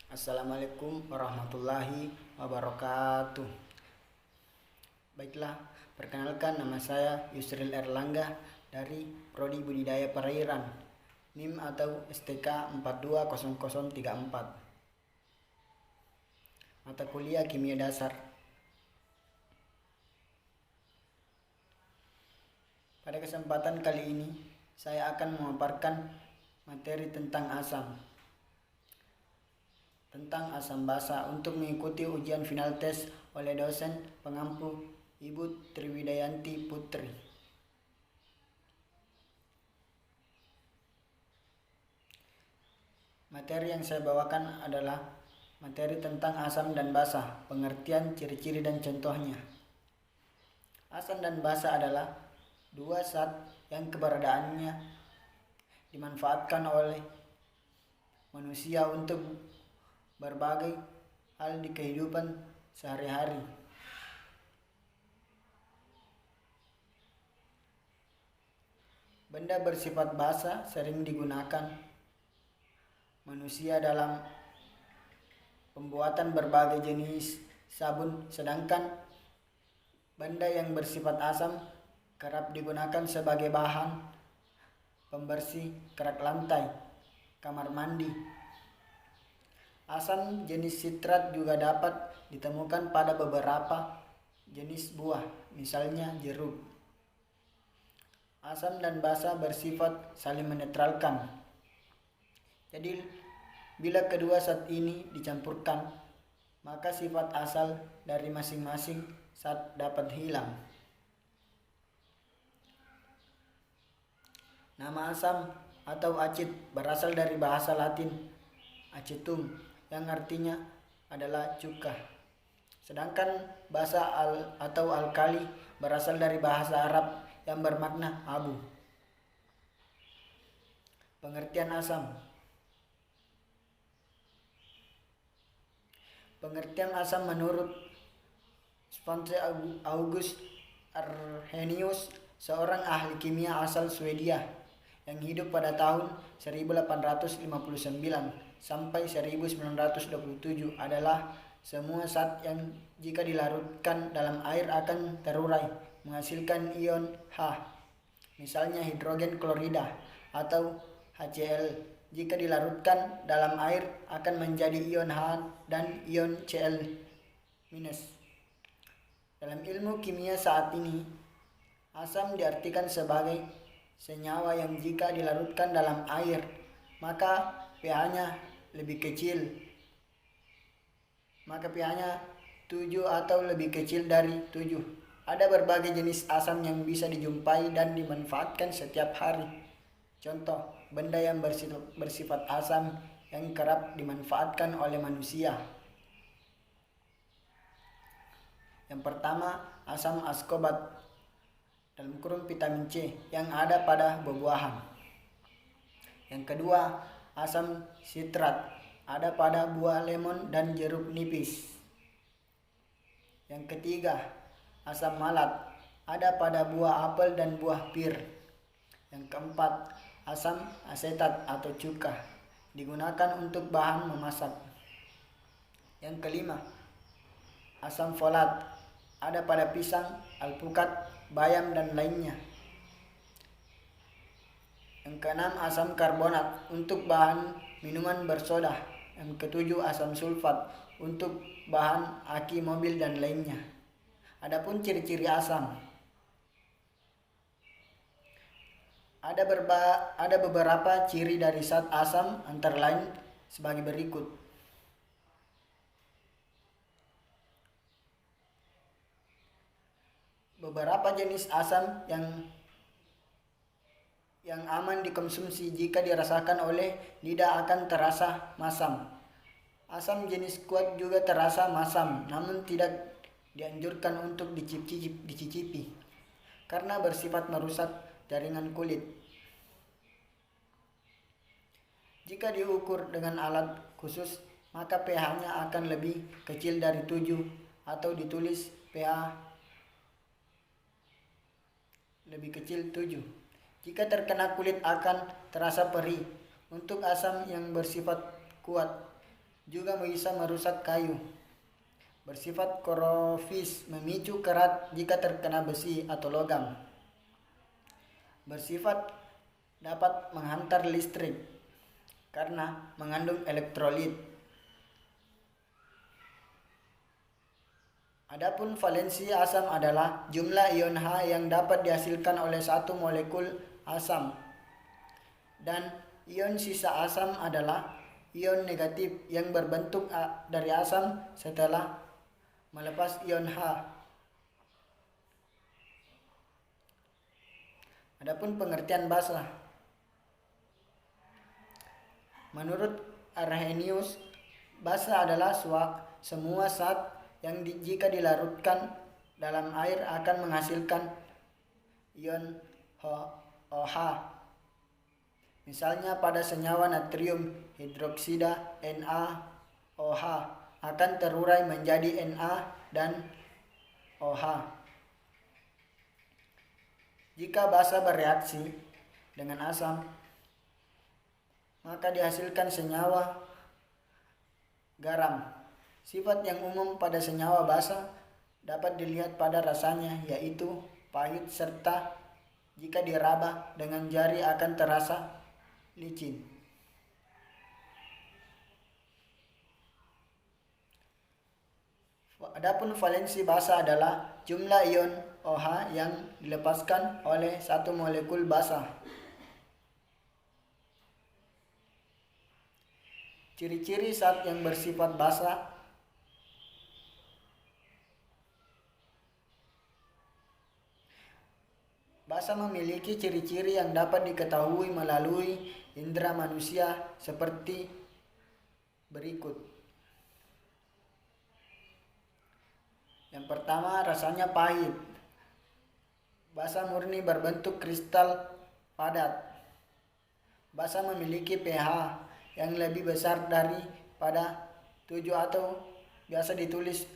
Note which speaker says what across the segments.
Speaker 1: Assalamualaikum warahmatullahi wabarakatuh. Baiklah, perkenalkan nama saya Yusril Erlangga dari Prodi Budidaya Perairan, NIM atau STK 420034. Mata kuliah Kimia Dasar. Pada kesempatan kali ini, saya akan memaparkan materi tentang asam basa untuk mengikuti ujian final tes oleh dosen pengampu Ibu Triwidayanti Putri. Materi yang saya bawakan adalah materi tentang asam dan basa, pengertian, ciri-ciri, dan contohnya. Asam dan basa adalah dua zat yang keberadaannya dimanfaatkan oleh manusia untuk berbagai hal di kehidupan sehari-hari. Benda bersifat basa sering digunakan manusia dalam pembuatan berbagai jenis sabun, sedangkan benda yang bersifat asam kerap digunakan sebagai bahan pembersih kerak lantai, kamar mandi. Asam jenis sitrat juga dapat ditemukan pada beberapa jenis buah, misalnya jeruk. Asam dan basa bersifat saling menetralkan. Jadi, bila kedua zat ini dicampurkan, maka sifat asal dari masing-masing zat dapat hilang. Nama asam atau acid berasal dari bahasa Latin acetum yang artinya adalah cuka. Sedangkan basa atau alkali berasal dari bahasa Arab yang bermakna abu. Pengertian asam. Pengertian asam menurut Svante August Arrhenius, seorang ahli kimia asal Swedia yang hidup pada tahun 1859 sampai 1927, adalah semua zat yang jika dilarutkan dalam air akan terurai menghasilkan ion H, misalnya hidrogen klorida atau HCl. Jika dilarutkan dalam air akan menjadi ion H dan ion Cl-. Dalam ilmu kimia saat ini, asam diartikan sebagai senyawa yang jika dilarutkan dalam air maka pH-nya lebih kecil. Maka pH-nya 7 atau lebih kecil dari 7. Ada berbagai jenis asam yang bisa dijumpai dan dimanfaatkan setiap hari. Contoh, benda yang bersifat asam yang kerap dimanfaatkan oleh manusia. Yang pertama, asam ascorbat dalam kurung vitamin C yang ada pada buah-buahan. Yang kedua, asam sitrat ada pada buah lemon dan jeruk nipis. Yang ketiga, asam malat ada pada buah apel dan buah pir. Yang keempat, asam asetat atau cuka digunakan untuk bahan memasak. Yang kelima, asam folat ada pada pisang, alpukat, bayam, dan lainnya. Yang keenam, asam karbonat untuk bahan minuman bersoda. Yang ketujuh, asam sulfat untuk bahan aki mobil dan lainnya. Adapun ciri-ciri asam, ada beberapa ciri dari zat asam, antara lain sebagai berikut. Beberapa jenis asam yang aman dikonsumsi jika dirasakan oleh lidah akan terasa masam. Asam jenis kuat juga terasa masam, namun tidak dianjurkan untuk dicicipi karena bersifat merusak jaringan kulit. Jika diukur dengan alat khusus, maka pH-nya akan lebih kecil dari 7 atau ditulis pH lebih kecil 7. Jika terkena kulit akan terasa perih. Untuk asam yang bersifat kuat juga bisa merusak kayu. Bersifat korofis, memicu kerat jika terkena besi atau logam. Bersifat dapat menghantar listrik karena mengandung elektrolit. Adapun valensi asam adalah jumlah ion H yang dapat dihasilkan oleh satu molekul asam. Dan ion sisa asam adalah ion negatif yang berbentuk dari asam setelah melepas ion H. Adapun pengertian basa. Menurut Arrhenius, basa adalah semua zat yang jika dilarutkan dalam air akan menghasilkan ion OH. Misalnya pada senyawa natrium hidroksida NaOH akan terurai menjadi Na dan OH. Jika basa bereaksi dengan asam, maka dihasilkan senyawa garam. Sifat yang umum pada senyawa basa dapat dilihat pada rasanya, yaitu pahit serta jika diraba dengan jari akan terasa licin. Adapun valensi basa adalah jumlah ion OH yang dilepaskan oleh satu molekul basa. Ciri-ciri zat yang bersifat basa. Basa memiliki ciri-ciri yang dapat diketahui melalui indera manusia seperti berikut. Yang pertama, rasanya pahit. Basa murni berbentuk kristal padat. Basa memiliki pH yang lebih besar daripada 7 atau biasa ditulis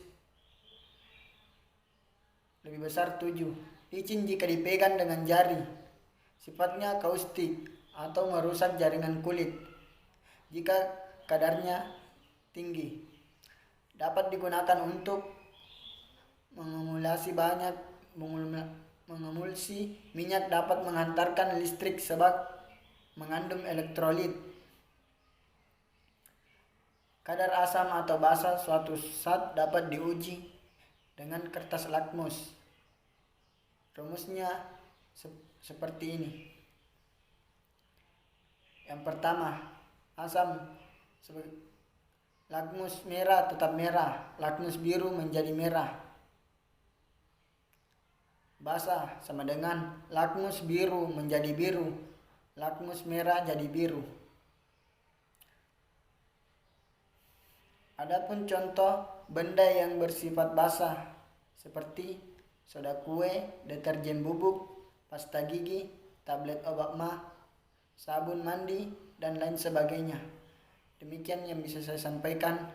Speaker 1: lebih besar 7. Licin jika dipegang dengan jari. Sifatnya kaustik atau merusak jaringan kulit jika kadarnya tinggi. Dapat digunakan untuk mengemulsi minyak, dapat menghantarkan listrik sebab mengandung elektrolit. Kadar asam atau basa suatu zat dapat diuji dengan kertas lakmus. Rumusnya seperti ini. Yang pertama, asam lakmus merah tetap merah, lakmus biru menjadi merah. Basa sama dengan lakmus biru menjadi biru, lakmus merah jadi biru. Adapun contoh benda yang bersifat basa seperti soda kue, deterjen bubuk, pasta gigi, tablet obat mah, sabun mandi, dan lain sebagainya. Demikian yang bisa saya sampaikan.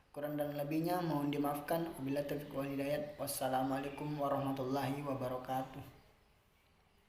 Speaker 1: Kurang dan lebihnya mohon dimaafkan. Wabillahi taufiq wal hidayah. Wassalamualaikum warahmatullahi wabarakatuh.